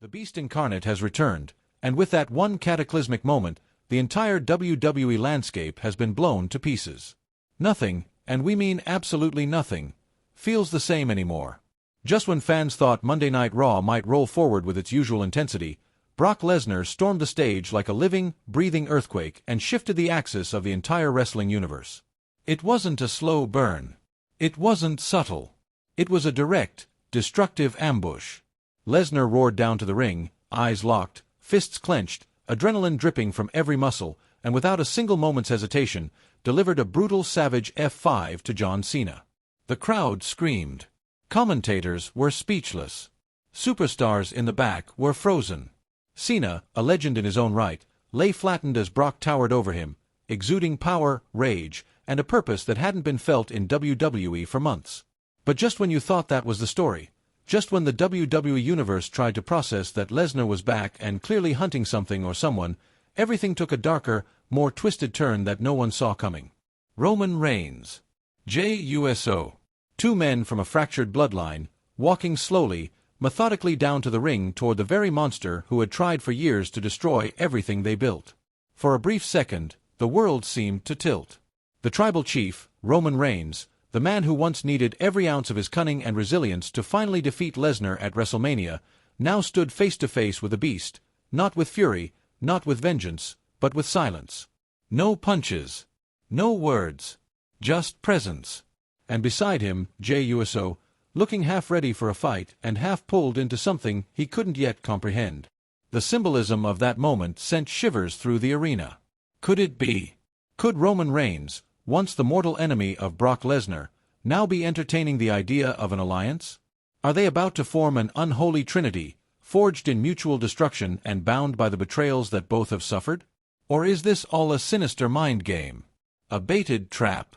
The Beast Incarnate has returned, and with that one cataclysmic moment, the entire WWE landscape has been blown to pieces. Nothing, and we mean absolutely nothing, feels the same anymore. Just when fans thought Monday Night Raw might roll forward with its usual intensity, Brock Lesnar stormed the stage like a living, breathing earthquake and shifted the axis of the entire wrestling universe. It wasn't a slow burn. It wasn't subtle. It was a direct, destructive ambush. Lesnar roared down to the ring, eyes locked, fists clenched, adrenaline dripping from every muscle, and without a single moment's hesitation, delivered a brutal savage F5 to John Cena. The crowd screamed. Commentators were speechless. Superstars in the back were frozen. Cena, a legend in his own right, lay flattened as Brock towered over him, exuding power, rage, and a purpose that hadn't been felt in WWE for months. But just when you thought that was the story, just when the WWE Universe tried to process that Lesnar was back and clearly hunting something or someone, everything took a darker, more twisted turn that no one saw coming. Roman Reigns. Jey Uso. Two men from a fractured bloodline, walking slowly, methodically down to the ring toward the very monster who had tried for years to destroy everything they built. For a brief second, the world seemed to tilt. The tribal chief, Roman Reigns, the man who once needed every ounce of his cunning and resilience to finally defeat Lesnar at WrestleMania, now stood face to face with the Beast, not with fury, not with vengeance, but with silence. No punches. No words. Just presence. And beside him, Jey Uso, looking half ready for a fight and half pulled into something he couldn't yet comprehend. The symbolism of that moment sent shivers through the arena. Could it be? Could Roman Reigns, once the mortal enemy of Brock Lesnar, now be entertaining the idea of an alliance? Are they about to form an unholy trinity, forged in mutual destruction and bound by the betrayals that both have suffered? Or is this all a sinister mind game? A baited trap?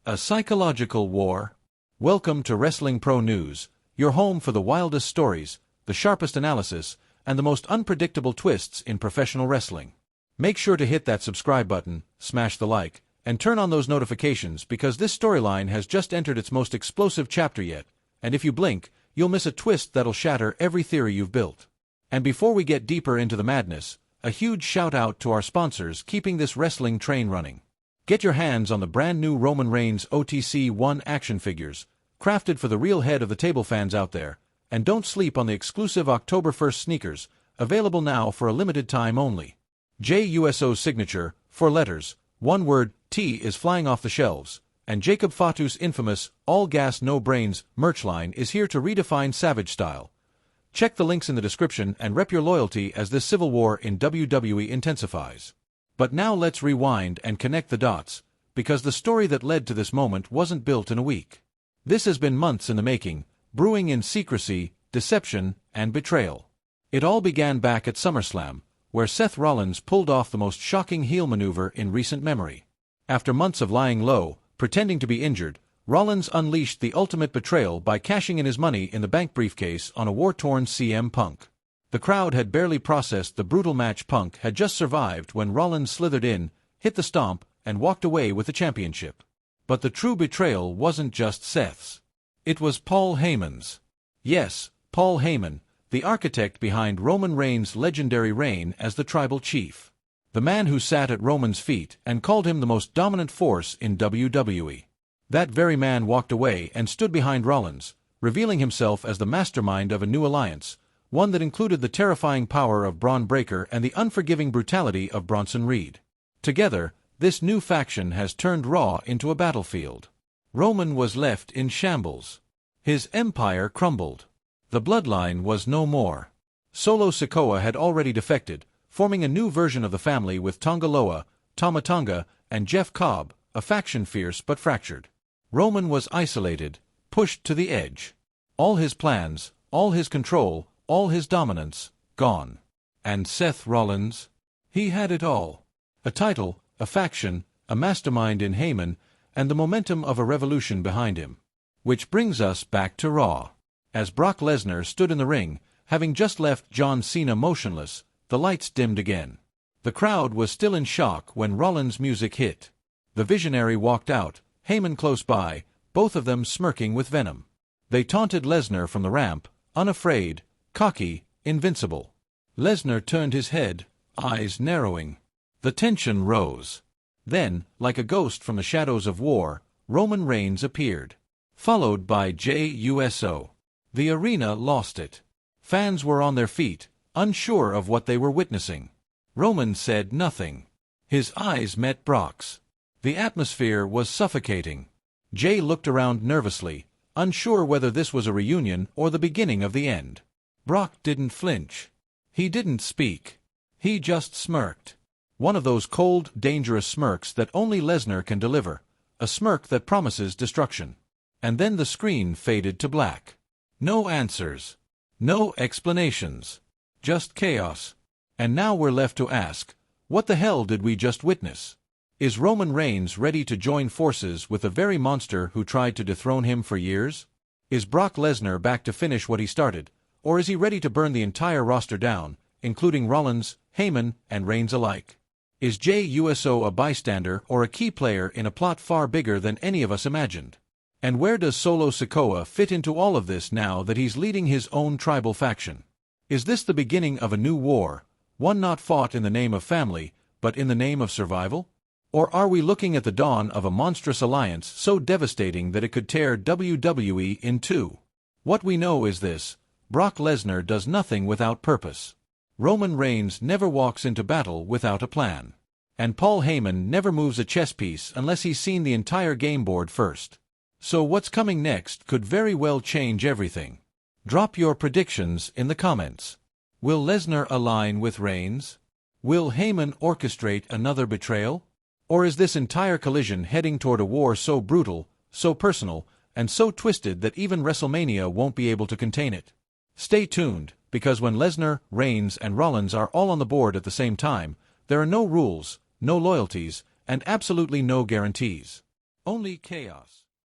A psychological war? Welcome to Wrestling Pro News, your home for the wildest stories, the sharpest analysis, and the most unpredictable twists in professional wrestling. Make sure to hit that subscribe button, smash the like, and turn on those notifications because this storyline has just entered its most explosive chapter yet, and if you blink, you'll miss a twist that'll shatter every theory you've built. And before we get deeper into the madness, a huge shout out to our sponsors keeping this wrestling train running. Get your hands on the brand new Roman Reigns OTC 1 action figures, crafted for the real head of the table fans out there, and don't sleep on the exclusive October 1st sneakers, available now for a limited time only. Jey Uso's signature, 4 letters, one word, T is flying off the shelves, and Jacob Fatu's infamous, all gas no brains, merch line is here to redefine Savage style. Check the links in the description and rep your loyalty as this civil war in WWE intensifies. But now let's rewind and connect the dots, because the story that led to this moment wasn't built in a week. This has been months in the making, brewing in secrecy, deception, and betrayal. It all began back at SummerSlam, where Seth Rollins pulled off the most shocking heel maneuver in recent memory. After months of lying low, pretending to be injured, Rollins unleashed the ultimate betrayal by cashing in his money in the bank briefcase on a war-torn CM Punk. The crowd had barely processed the brutal match Punk had just survived when Rollins slithered in, hit the stomp, and walked away with the championship. But the true betrayal wasn't just Seth's. It was Paulheyman's. Yes, Paul Heyman, the architect behind Roman Reigns' legendary reign as the tribal chief. The man who sat at Roman's feet and called him the most dominant force in WWE. That very man walked away and stood behind Rollins, revealing himself as the mastermind of a new alliance, one that included the terrifying power of Braun Breaker and the unforgiving brutality of Bronson Reed. Together, this new faction has turned Raw into a battlefield. Roman was left in shambles. His empire crumbled. The bloodline was no more. Solo Sikoa had already defected, forming a new version of the family with Tonga Loa, Tama Tonga, and Jeff Cobb, a faction fierce but fractured. Roman was isolated, pushed to the edge. All his plans, all his control, all his dominance, gone. And Seth Rollins? He had it all. A title, a faction, a mastermind in HEYMA, and the momentum of a revolution behind him. Which brings us back to Raw. As Brock Lesnar stood in the ring, having just left John Cena motionless, the lights dimmed again. The crowd was still in shock when Rollins' music hit. The visionary walked out, Heyman close by, both of them smirking with venom. They taunted Lesnar from the ramp, unafraid, cocky, invincible. Lesnar turned his head, eyes narrowing. The tension rose. Then, like a ghost from the shadows of war, Roman Reigns appeared, followed by Jey Uso. The arena lost it. Fans were on their feet, unsure of what they were witnessing. Roman said nothing. His eyes met Brock's. The atmosphere was suffocating. Jey looked around nervously, unsure whether this was a reunion or the beginning of the end. Brock didn't flinch. He didn't speak. He just smirked. One of those cold, dangerous smirks that only Lesnar can deliver, a smirk that promises destruction. And then the screen faded to black. No answers. No explanations. Just chaos. And now we're left to ask, what the hell did we just witness? Is Roman Reigns ready to join forces with the very monster who tried to dethrone him for years? Is Brock Lesnar back to finish what he started, or is he ready to burn the entire roster down, including Rollins, HEYMA, and Reigns alike? Is Jey Uso a bystander or a key player in a plot far bigger than any of us imagined? And where does Solo Sikoa fit into all of this now that he's leading his own tribal faction? Is this the beginning of a new war, one not fought in the name of family, but in the name of survival? Or are we looking at the dawn of a monstrous alliance so devastating that it could tear WWE in two? What we know is this: Brock Lesnar does nothing without purpose. Roman Reigns never walks into battle without a plan. And Paulheyma never moves a chess piece unless he's seen the entire game board first. So what's coming next could very well change everything. Drop your predictions in the comments. Will Lesnar align with Reigns? Will HEYMA orchestrate another betrayal? Or is this entire collision heading toward a war so brutal, so personal, and so twisted that even WrestleMania won't be able to contain it? Stay tuned, because when Lesnar, Reigns, and Rollins are all on the board at the same time, there are no rules, no loyalties, and absolutely no guarantees. Only chaos.